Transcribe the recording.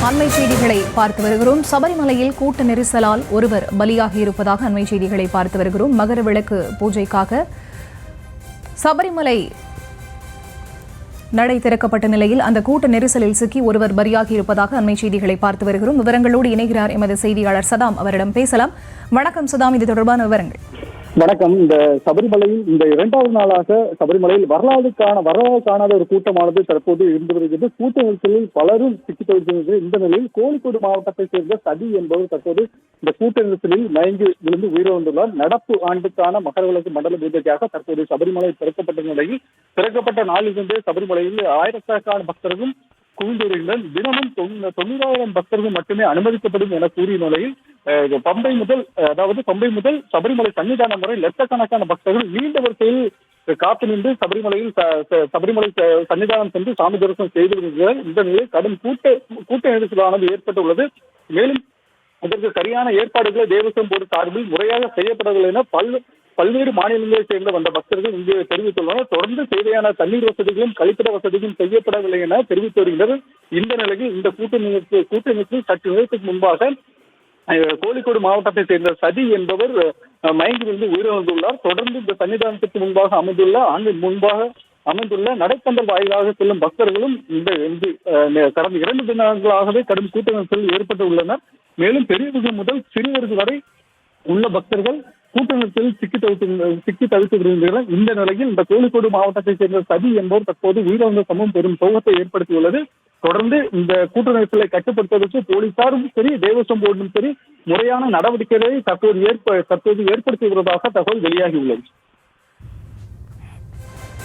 அண்மை செய்திகளை பார்த்து வருகிறோம். சபரிமலையில் கூட்ட நெரிசலால் ஒருவர் பலியாகி இருப்பதாக அண்மை செய்திகளை பார்த்து வருகிறோம். மகர விளக்கு பூஜைக்காக சபரிமலை நடை திறக்கப்பட்ட நிலையில் அந்த கூட்ட நெரிசலில் சிக்கி ஒருவர் பலியாகி இருப்பதாக அண்மை செய்திகளை பார்த்து வருகிறோம். விவரங்களோடு இணைகிறார் எமது செய்தியாளர் சதாம். அவரிடம் பேசலாம். வணக்கம் சதாம், இது தொடர்பான விவரங்கள். வணக்கம். இந்த சபரிமலையில் இந்த இரண்டாவது நாளாக சபரிமலையில் வரலாறு காணாத ஒரு கூட்டமானது தற்போது இருந்து வருகிறது. கூட்ட நெரிசலில் பலரும் சிக்கித் தவிர்க்கிறது. இந்த நிலையில் கோழிக்கோடு மாவட்டத்தை சேர்ந்த சதி என்பவர் தற்போது இந்த கூட்ட நெரிசலில் மயங்கி விழுந்து உயிரிழந்துள்ளார். நடப்பு ஆண்டுக்கான மகரவிளக்கு மண்டல பூஜைக்காக தற்போது சபரிமலை திறக்கப்பட்ட நிலையில் திறக்கப்பட்ட நாளிலிருந்தே சபரிமலையில் ஆயிரக்கணக்கான பக்தர்களும் குவிந்து வருகின்றனர். தினமும் 90,000 பக்தர்கள் மட்டுமே அனுமதிக்கப்படும் என கூறிய நிலையில் பம்பை முதல் சபரிமலை சன்னிதானம் வரை லட்சக்கணக்கான பக்தர்கள் நீண்ட வரிசையில் காத்து நின்று சபரிமலை சன்னிதானம் சென்று சாமி தரிசனம் செய்து வருகிறார். இந்த நிலையில் கடும் கூட்ட நெரிசலானது ஏற்பட்டுள்ளது. மேலும் இதற்கு சரியான ஏற்பாடுகளை தேவஸ்வம் போர்டு சார்பில் முறையாக செய்யப்படவில்லை என பல்வேறு மாநிலங்களை சேர்ந்த வந்த பக்தர்கள் இங்கு தெரிவித்துள்ளனர். தொடர்ந்து தேவையான தண்ணீர் வசதிகளும் கழிப்பிட வசதிகளும் செய்யப்படவில்லை என தெரிவித்து வருகின்றனர். இந்த நிலையில் இந்த கூட்ட நெரிசல் சற்று நேரத்துக்கு முன்பாக கோழிக்கோடு மாவட்டத்தை சேர்ந்த சதி என்பவர் மயங்கி விழுந்து உயிரிழந்துள்ளார். தொடர்ந்து இந்த சன்னிதானத்திற்கு முன்பாக அமைந்துள்ள நடைப்பந்தல் வாயிலாக செல்லும் பக்தர்களும் கடந்த 2 தினங்களாகவே கடும் கூட்ட நெரிசல் ஏற்பட்டுள்ளனர். மேலும் பெரியவர்கள் முதல் சிறியவர்கள் வரை உள்ள பக்தர்கள் கூட்ட நெரிசலில் சிக்கி தவித்து வருகின்றனர். இந்த நிலையில் இந்த கோழிக்கோடு மாவட்டத்தை சேர்ந்த சதி என்பவர் தற்போது உயிரிழந்த சம்பவம் பெரும் சோகத்தை ஏற்படுத்தியுள்ளது. தொடர்ந்து இந்த கூட்ட நெரிசலை கட்டுப்படுத்துவதற்கு போலீசாரும் சரி தேவஸ்வம் போர்டும் சரி முறையான நடவடிக்கைகளை தற்போது ஏற்படுத்தி வருவதாக தகவல் வெளியாகியுள்ளது.